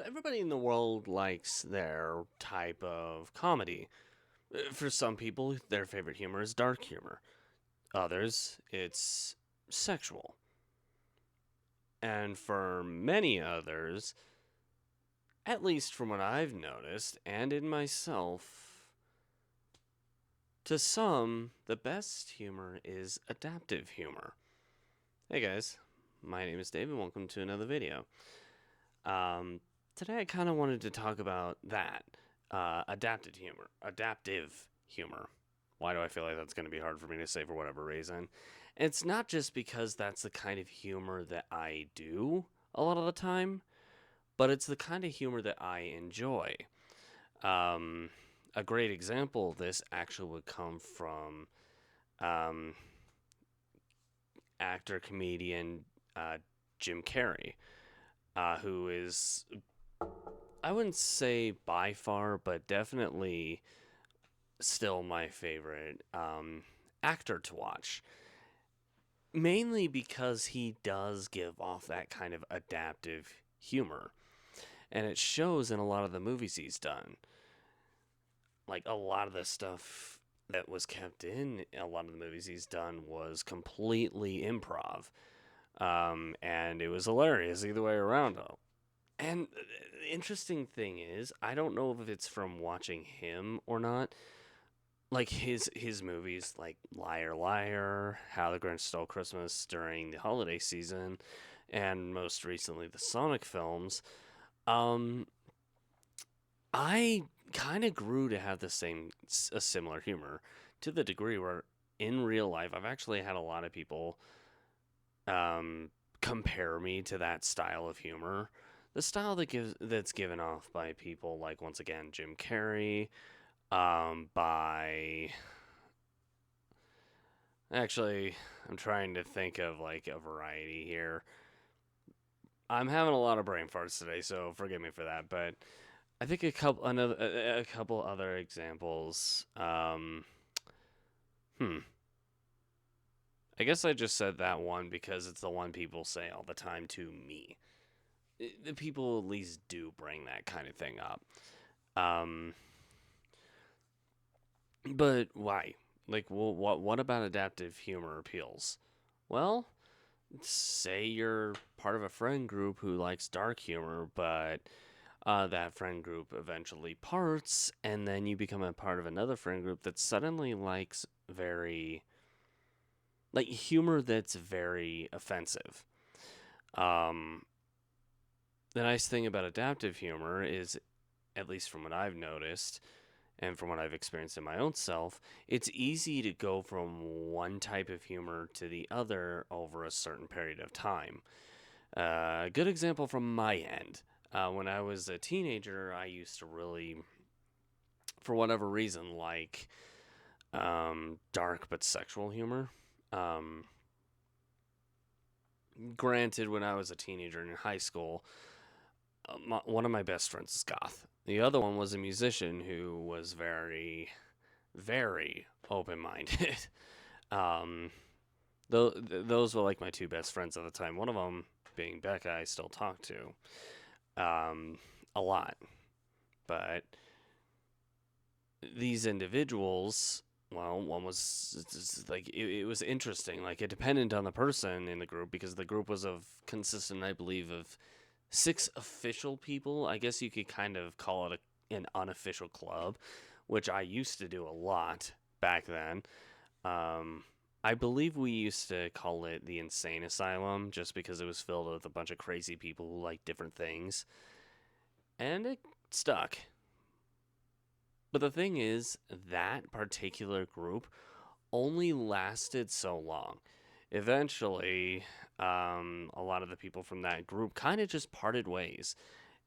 So everybody in the world likes their type of comedy. For some people, their favorite humor is dark humor. Others, it's sexual. And for many others, at least from what I've noticed and in myself, to some, the best humor is adaptive humor. Hey guys, my name is Dave and welcome to another video. Um, Today I kind of wanted to talk about that adaptive humor. Why do I feel like that's going to be hard for me to say for whatever reason? It's not just because that's the kind of humor that I do a lot of the time, but it's the kind of humor that I enjoy. Um, a great example of this actually would come from um, actor comedian Jim Carrey, who is, I wouldn't say by far, but definitely still my favorite actor to watch. Mainly because he does give off that kind of adaptive humor. And it shows in a lot of the movies he's done. Like a lot of the stuff that was kept in a lot of the movies he's done was completely improv. And it was hilarious either way around. And the interesting thing is, I don't know if it's from watching him or not, like his movies like Liar Liar, How the Grinch Stole Christmas during the holiday season, and most recently the Sonic films. Um, I kind of grew to have a similar humor to the degree where in real life I've actually had a lot of people compare me to that style of humor. The style that's given off by people like once again Jim Carrey, by actually, I'm trying to think of like a variety here. I'm having a lot of brain farts today, so forgive me for that. But I think a couple other examples. I guess I just said that one because it's the one people say all the time to me. The people at least do bring that kind of thing up. Um, but why? Like, well, what about adaptive humor appeals? Well, say you're part of a friend group who likes dark humor, but that friend group eventually parts, and then you become a part of another friend group that suddenly likes like humor that's very offensive. Um, the nice thing about adaptive humor is, at least from what I've noticed, and from what I've experienced in my own self, it's easy to go from one type of humor to the other over a certain period of time. A good example from my end. When I was a teenager, I used to really, for whatever reason, like dark but sexual humor. Um, Granted, when I was a teenager in high school, one of my best friends is goth. The other one was a musician who was very, very open minded. um, those were like my two best friends at the time. One of them being Becca, I still talk to a lot. But these individuals, well, one was like it was interesting. Like it depended on the person in the group because the group was of consistent, I believe, of six official people. I guess you could kind of call it an unofficial club, which I used to do a lot back then. Um, I believe we used to call it the insane asylum just because it was filled with a bunch of crazy people who like different things, and it stuck. But the thing is, that particular group only lasted so long. Eventually, a lot of the people from that group kind of just parted ways,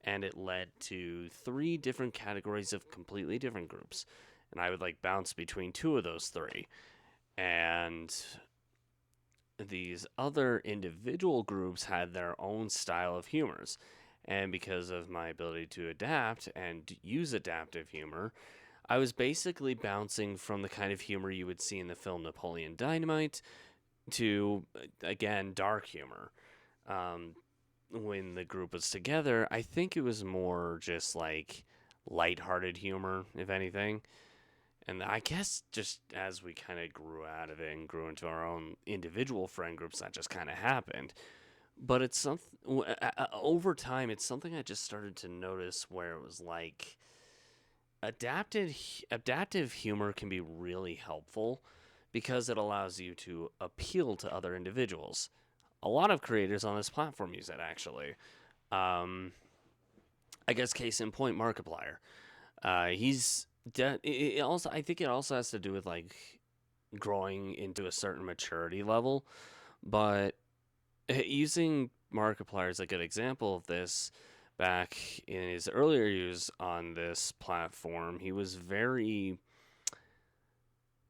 and it led to three different categories of completely different groups. And I would like bounce between two of those three. And these other individual groups had their own style of humors. And because of my ability to adapt and use adaptive humor, I was basically bouncing from the kind of humor you would see in the film Napoleon Dynamite to, again, dark humor. when the group was together, I think it was more just like lighthearted humor, if anything. And I guess just as we kind of grew out of it and grew into our own individual friend groups, that just kind of happened. But it's something over time. It's something I just started to notice where it was like adaptive humor can be really helpful because it allows you to appeal to other individuals. A lot of creators on this platform use it actually. Um, I guess case in point, Markiplier. It also, I think it also has to do with like growing into a certain maturity level, but using Markiplier is a good example of this. Back in his earlier years on this platform,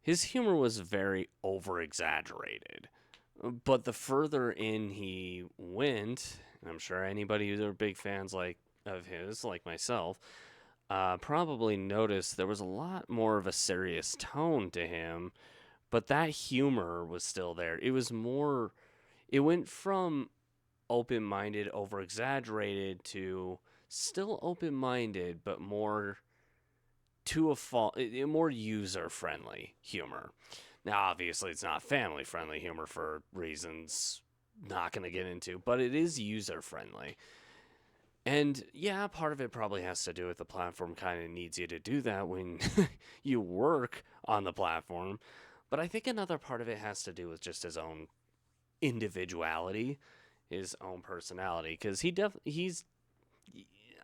his humor was very over exaggerated. But the further in he went, and I'm sure anybody who's big fans like of his, like myself, probably noticed there was a lot more of a serious tone to him, but that humor was still there. It was more, it went from open minded, over exaggerated to still open minded, but more to a fault, more user friendly humor. Now, obviously, it's not family friendly humor for reasons not going to get into, but it is user friendly. And yeah, part of it probably has to do with the platform kind of needs you to do that when you work on the platform. But I think another part of it has to do with just his own individuality, his own personality. Because he's,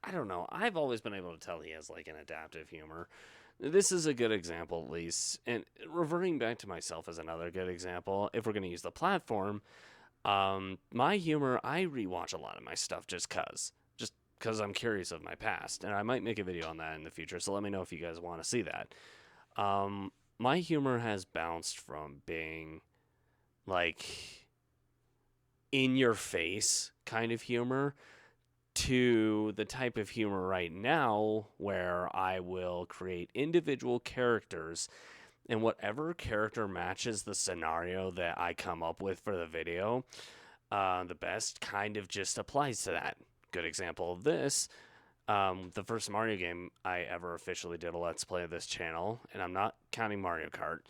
I don't know, I've always been able to tell he has like an adaptive humor. This is a good example, at least. And reverting back to myself as another good example, if we're going to use the platform, my humor, I rewatch a lot of my stuff just because I'm curious of my past, and I might make a video on that in the future. So let me know if you guys want to see that. My humor has bounced from being like in your face kind of humor to the type of humor right now where I will create individual characters, and whatever character matches the scenario that I come up with for the video, the best kind of just applies to that. Good example of this, the first Mario game I ever officially did a Let's Play of this channel, and I'm not counting Mario Kart,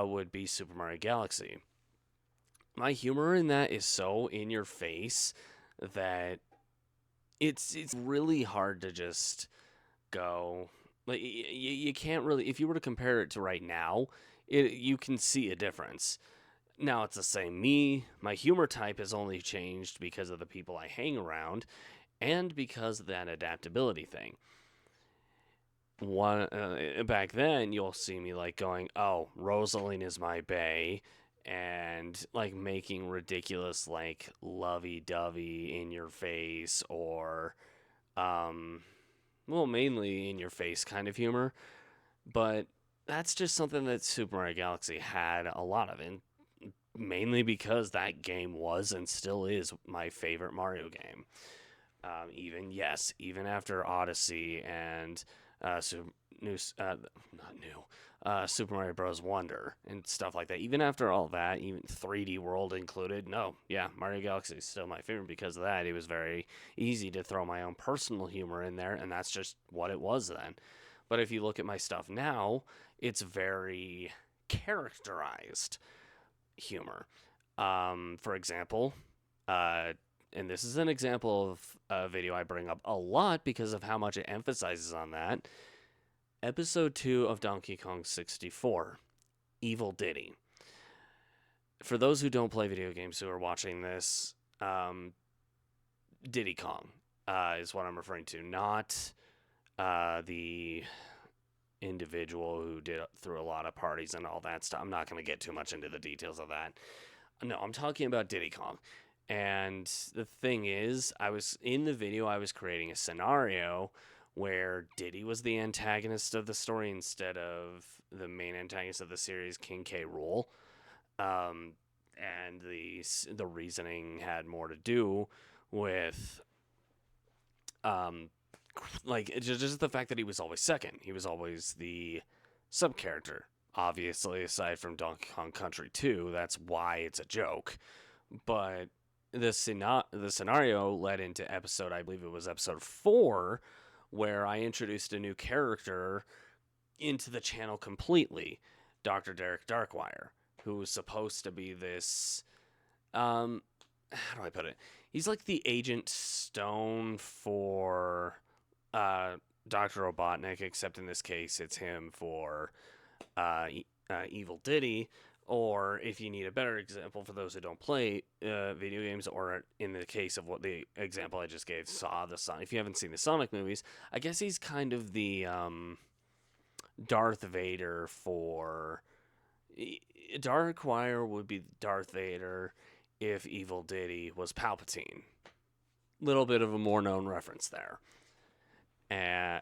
would be Super Mario Galaxy. My humor in that is so in your face that it's really hard to just go like you can't really, if you were to compare it to right now, you can see a difference. Now it's the same me. My humor type has only changed because of the people I hang around and because of that adaptability thing. Back then, you'll see me like going, "Oh, Rosaline is my bae," and like making ridiculous like lovey-dovey in your face or um well, mainly in your face kind of humor, but that's just something that Super Mario Galaxy had a lot of, and mainly because that game was and still is my favorite Mario game. Even after Odyssey and not new, Super Mario Bros. Wonder and stuff like that. Even after all that, even 3D World included, no, yeah, Mario Galaxy is still my favorite because of that. It was very easy to throw my own personal humor in there, and that's just what it was then. But if you look at my stuff now, it's very characterized humor. For example, and this is an example of a video I bring up a lot because of how much it emphasizes on that. Episode 2 of Donkey Kong 64, Evil Diddy. For those who don't play video games who are watching this, Diddy Kong is what I'm referring to, not the individual who did through a lot of parties and all that stuff. I'm not going to get too much into the details of that. No, I'm talking about Diddy Kong. And the thing is, I was in the video, I was creating a scenario where Diddy was the antagonist of the story instead of the main antagonist of the series, King K. Rool. And the reasoning had more to do with like just the fact that he was always second. He was always the sub character. Obviously, aside from Donkey Kong Country 2, that's why it's a joke. But the scenario led into episode, I believe it was episode 4, where I introduced a new character into the channel completely, Dr. Derek Darkwire, who was supposed to be this, how do I put it? He's like the Agent Stone for Dr. Robotnik, except in this case it's him for Evil Diddy. Or if you need a better example for those who don't play video games, or in the case of what the example I just gave, Saw the Sonic. If you haven't seen the Sonic movies, I guess he's kind of the Darth Vader for Darkwire would be Darth Vader if Evil Diddy was Palpatine. Little bit of a more known reference there.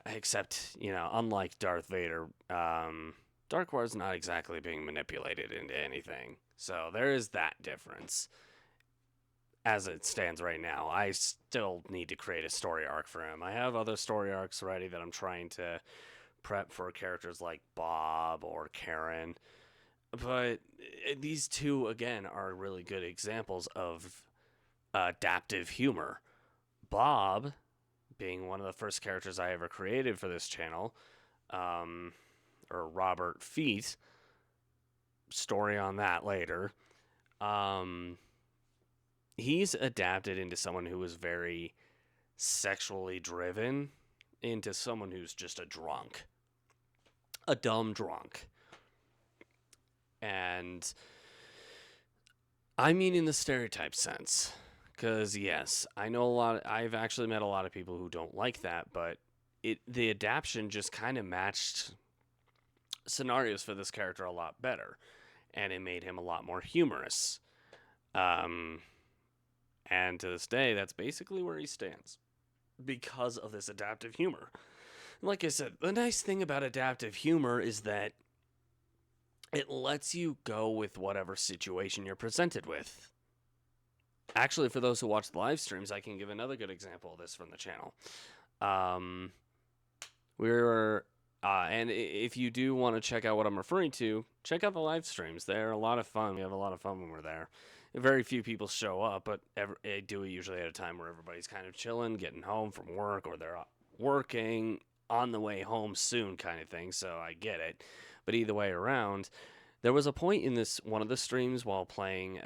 Except, unlike Darth Vader, Darkwire's not exactly being manipulated into anything. So there is that difference. As it stands right now, I still need to create a story arc for him. I have other story arcs ready that I'm trying to prep for characters like Bob or Karen. But these two, again, are really good examples of adaptive humor. Bob, being one of the first characters I ever created for this channel, or Robert Feet, story on that later, he's adapted into someone who is very sexually driven, into someone who's just a drunk. A dumb drunk. And I mean in the stereotype sense. Because, yes, I know I've actually met a lot of people who don't like that, but the adaptation just kind of matched scenarios for this character a lot better. And it made him a lot more humorous. And to this day, that's basically where he stands. Because of this adaptive humor. Like I said, the nice thing about adaptive humor is that it lets you go with whatever situation you're presented with. Actually, for those who watch the live streams, I can give another good example of this from the channel. And if you do want to check out what I'm referring to, check out the live streams. They're a lot of fun. We have a lot of fun when we're there. Very few people show up, but I do it usually at a time where everybody's kind of chilling, getting home from work, or they're working on the way home soon kind of thing, so I get it. But either way around, there was a point in one of the streams while playing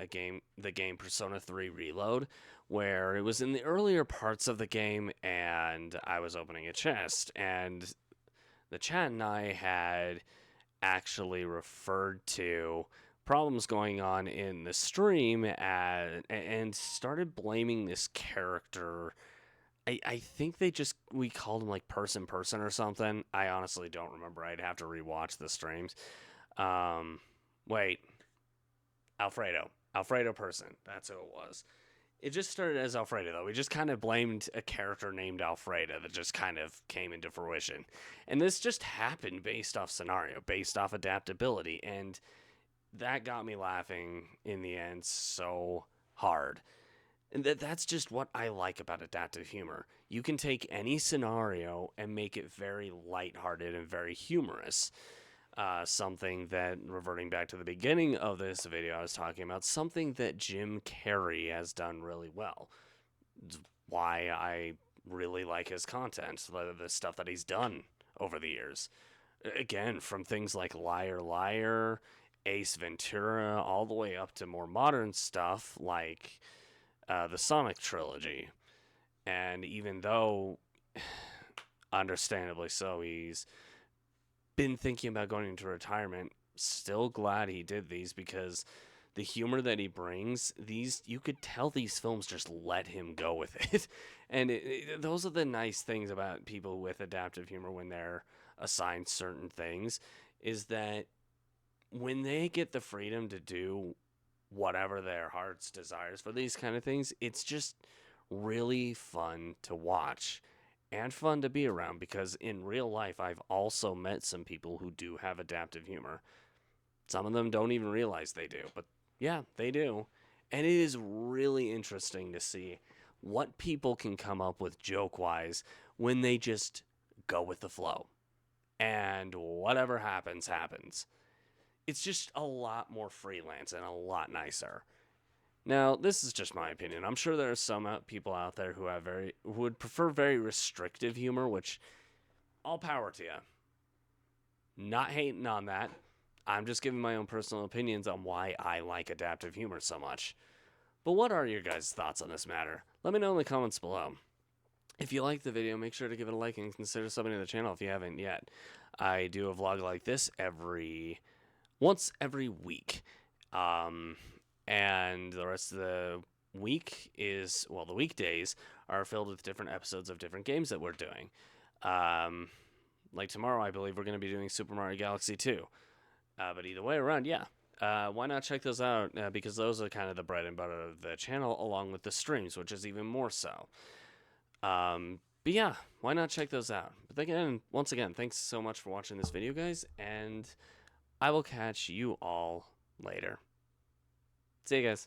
the game Persona 3 Reload, where it was in the earlier parts of the game, and I was opening a chest, and the chat and I had actually referred to problems going on in the stream and started blaming this character. I think we called him like person or something. I honestly don't remember. I'd have to rewatch the streams. Wait. Alfredo person. That's who it was. It just started as Alfredo, though. We just kind of blamed a character named Alfredo that just kind of came into fruition. And this just happened based off scenario, based off adaptability. And that got me laughing in the end so hard. And that's just what I like about adaptive humor. You can take any scenario and make it very lighthearted and very humorous. Something that, reverting back to the beginning of this video I was talking about, something that Jim Carrey has done really well. Why I really like his content, the stuff that he's done over the years. Again, from things like Liar Liar, Ace Ventura, all the way up to more modern stuff like the Sonic trilogy. And even though, understandably so, he's been thinking about going into retirement, still glad he did these, because the humor that he brings, you could tell these films just let him go with it. And those are the nice things about people with adaptive humor when they're assigned certain things, is that when they get the freedom to do whatever their heart's desires for these kind of things, it's just really fun to watch and fun to be around, because in real life I've also met some people who do have adaptive humor. Some of them don't even realize they do, but yeah, they do. And it is really interesting to see what people can come up with joke-wise when they just go with the flow. And whatever happens, happens. It's just a lot more freelance and a lot nicer. Now, this is just my opinion. I'm sure there are some people out there who would prefer very restrictive humor, which all power to you. Not hating on that. I'm just giving my own personal opinions on why I like adaptive humor so much. But what are your guys' thoughts on this matter? Let me know in the comments below. If you like the video, make sure to give it a like and consider subbing to the channel if you haven't yet. I do a vlog like this once every week. And the rest of the week the weekdays are filled with different episodes of different games that we're doing. Like tomorrow, I believe we're going to be doing Super Mario Galaxy 2. But either way around, yeah. Why not check those out? Because those are kind of the bread and butter of the channel, along with the streams, which is even more so. But yeah, why not check those out? But again, once again, thanks so much for watching this video, guys, and I will catch you all later. See you guys.